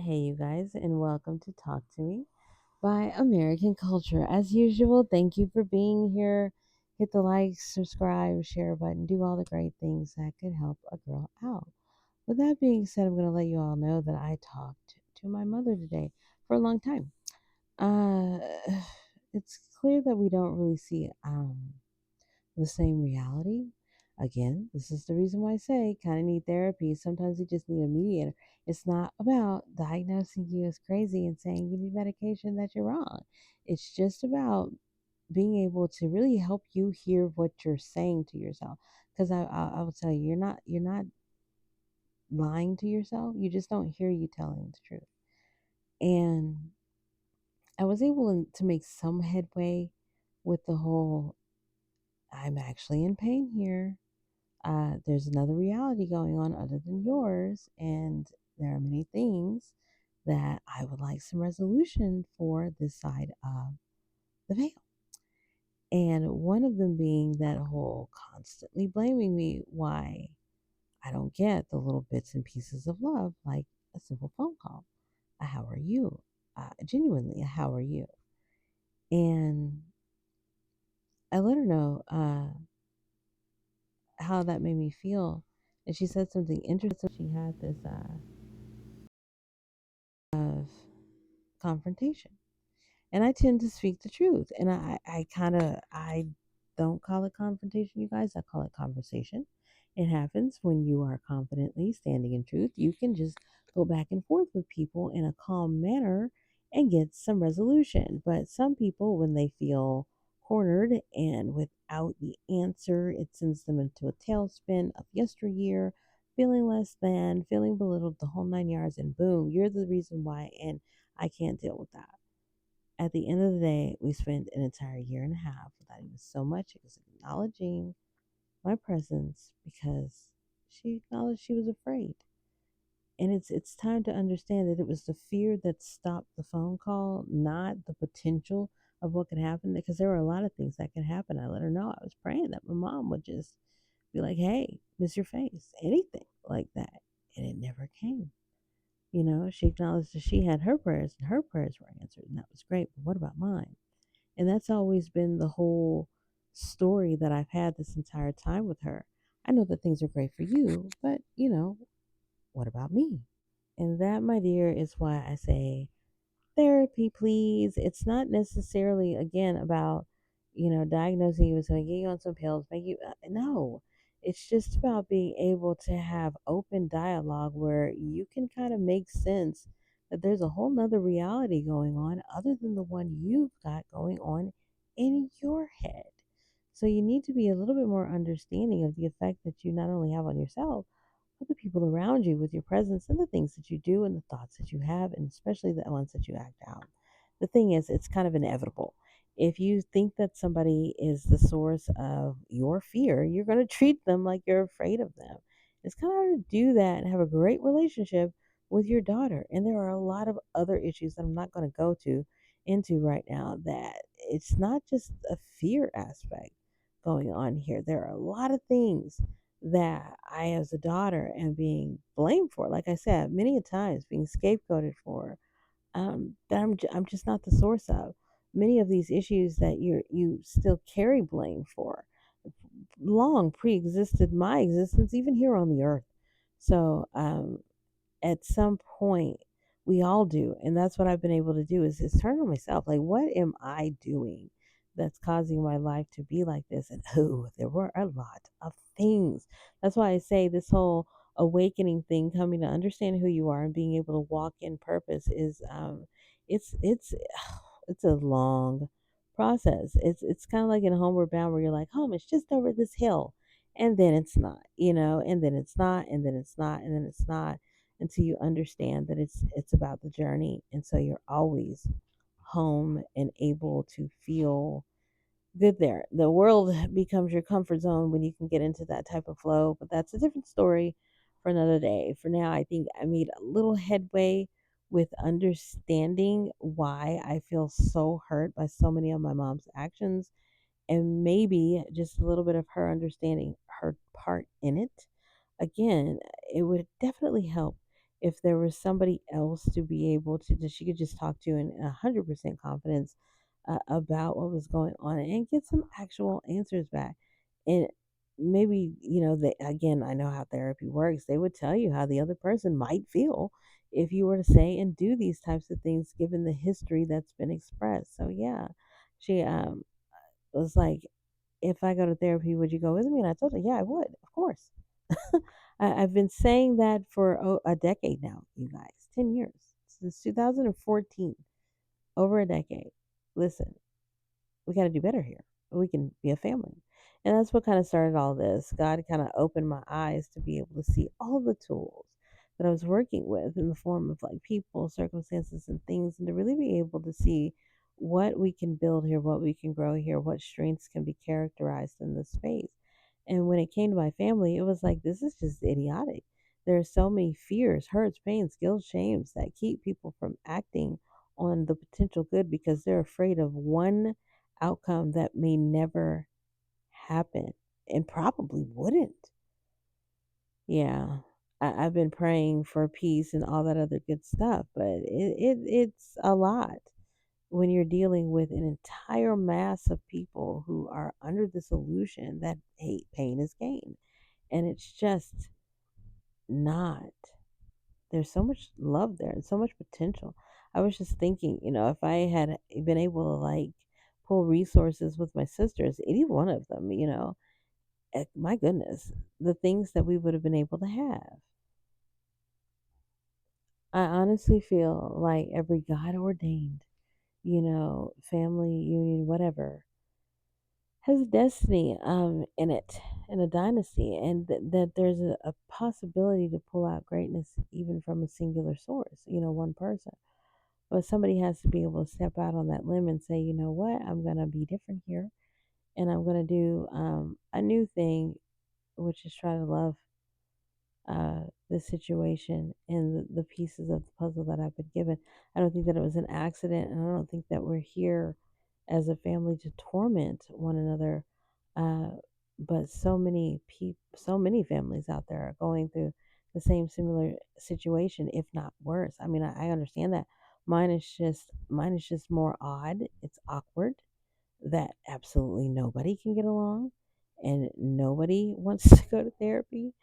Hey, you guys, and welcome to Talk to Me by American Culture. As usual, thank you for being here. Hit the like, subscribe, share button, do all the great things that could help a girl out. With that being said, I'm going to let you all know that I talked to my mother today for a long time. Uh, it's clear that we don't really see the same reality. Again, this is the reason why I say kind of need therapy. Sometimes you just need a mediator. It's not about diagnosing you as crazy and saying you need medication that you're wrong. It's just about being able to really help you hear what you're saying to yourself. Because I will tell you, you're not lying to yourself. You just don't hear you telling the truth. And I was able to make some headway with the whole I'm actually in pain here. There's another reality going on other than yours, and there are many things that I would like some resolution for this side of the veil. And one of them being that whole constantly blaming me why I don't get the little bits and pieces of love, like a simple phone call. How are you? Genuinely, how are you? And I let her know how that made me feel. And she said something interesting. She had this of confrontation. And I tend to speak the truth. And I don't call it confrontation, you guys. I call it conversation. It happens when you are confidently standing in truth. You can just go back and forth with people in a calm manner and get some resolution. But some people, when they feel cornered and without the answer, it sends them into a tailspin of yesteryear, feeling less than, feeling belittled, the whole 9 yards, and boom, you're the reason why. And I can't deal with that. At the end of the day, we spent an entire year and a half without even so much as acknowledging my presence because she acknowledged she was afraid. And it's time to understand that it was the fear that stopped the phone call, not the potential of what could happen. Because there were a lot of things that could happen. I let her know I was praying that my mom would just be like, "Hey, miss your face," anything like that, and it never came. She acknowledged that she had her prayers and her prayers were answered, and that was great. But what about mine? And that's always been the whole story that I've had this entire time with her. I know that things are great for you, but what about me? And that, my dear, is why I say therapy, please. It's not necessarily, again, about, diagnosing you with something, getting you on some pills, make you, no. It's just about being able to have open dialogue where you can kind of make sense that there's a whole nother reality going on other than the one you've got going on in your head. So you need to be a little bit more understanding of the effect that you not only have on yourself, but the people around you with your presence and the things that you do and the thoughts that you have, and especially the ones that you act out. The thing is, it's kind of inevitable. If you think that somebody is the source of your fear, you're going to treat them like you're afraid of them. It's kind of hard to do that and have a great relationship with your daughter. And there are a lot of other issues that I'm not going to go to into right now that it's not just a fear aspect going on here. There are a lot of things that I, as a daughter, am being blamed for. Like I said, many a times being scapegoated for, that I'm just not the source of. Many of these issues that you still carry blame for long pre-existed my existence, even here on the earth. So at some point we all do, and that's what I've been able to do is turn on myself, like what am I doing that's causing my life to be like this? And oh, there were a lot of things. That's why I say this whole awakening thing, coming to understand who you are and being able to walk in purpose, is it's it's a long process. It's kind of like in Homeward Bound where you're like, home, it's just over this hill, and then it's not, and then it's not, and then it's not, and then it's not, until you understand that it's about the journey. And so you're always home and able to feel good there. The world becomes your comfort zone when you can get into that type of flow, but that's a different story for another day. For now, I think I made a little headway with understanding why I feel so hurt by so many of my mom's actions, and maybe just a little bit of her understanding her part in it. Again, it would definitely help if there was somebody else to be able to that she could just talk to in 100% confidence about what was going on and get some actual answers back. And maybe, they, again, I know how therapy works. They would tell you how the other person might feel if you were to say and do these types of things given the history that's been expressed. So, yeah, she was like, if I go to therapy, would you go with me? And I told her, yeah, I would, of course. I've been saying that for a decade now, you guys, 10 years, since 2014, over a decade. Listen, we got to do better here. We can be a family. And that's what kind of started all this. God kind of opened my eyes to be able to see all the tools that I was working with in the form of like people, circumstances, and things, and to really be able to see what we can build here, what we can grow here, what strengths can be characterized in this space. And when it came to my family, it was like, this is just idiotic. There are so many fears, hurts, pains, guilt, shames that keep people from acting on the potential good because they're afraid of one outcome that may never happen and probably wouldn't. Yeah. I've been praying for peace and all that other good stuff, but it's a lot when you're dealing with an entire mass of people who are under this illusion that hey, pain is gain. And it's just not. There's so much love there and so much potential. I was just thinking, if I had been able to like pull resources with my sisters, any one of them, my goodness, the things that we would have been able to have. I honestly feel like every God ordained, family union, whatever, has destiny in it, in a dynasty, and that there's a possibility to pull out greatness even from a singular source, one person. But somebody has to be able to step out on that limb and say, you know what, I'm going to be different here. And I'm going to do a new thing, which is try to love the situation and the pieces of the puzzle that I've been given. I don't think that it was an accident. And I don't think that we're here as a family to torment one another. Uh, but so many families out there are going through the same similar situation, if not worse. I mean, I understand that. Mine is just more odd. It's awkward that absolutely nobody can get along and nobody wants to go to therapy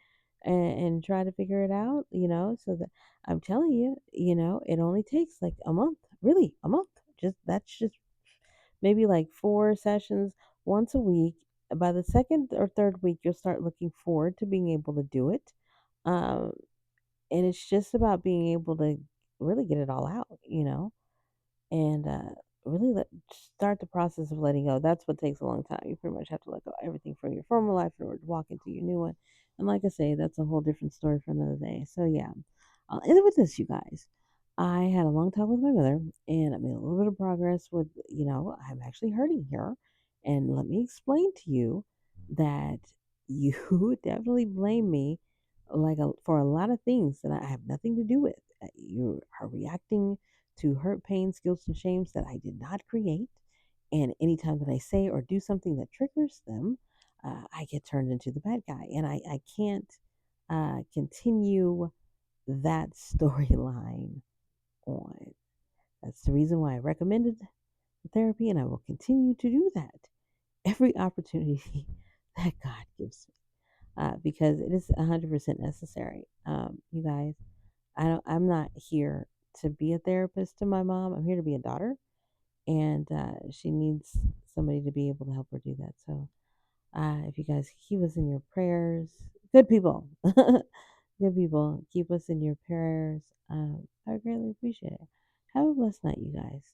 and try to figure it out, so that I'm telling you, it only takes like a month, really a month. That's just maybe like 4 sessions once a week. By the second or third week, you'll start looking forward to being able to do it. Um, and it's just about being able to really get it all out, and really start the process of letting go. That's what takes a long time. You pretty much have to let go of everything from your former life in order to walk into your new one. And like I say, that's a whole different story for another day. So yeah, I'll end it with this, you guys. I had a long talk with my mother, and I made a little bit of progress with, I'm actually hurting here, and let me explain to you that you definitely blame me for a lot of things that I have nothing to do with. You are reacting to hurt, pains, guilt, and shames that I did not create. And anytime that I say or do something that triggers them, I get turned into the bad guy. And I can't continue that storyline on. That's the reason why I recommended therapy, and I will continue to do that every opportunity that God gives me because it is 100% necessary. You guys, I'm not here to be a therapist to my mom. I'm here to be a daughter, and she needs somebody to be able to help her do that. So, if you guys keep us in your prayers, good people, good people, keep us in your prayers. I greatly appreciate it. Have a blessed night, you guys.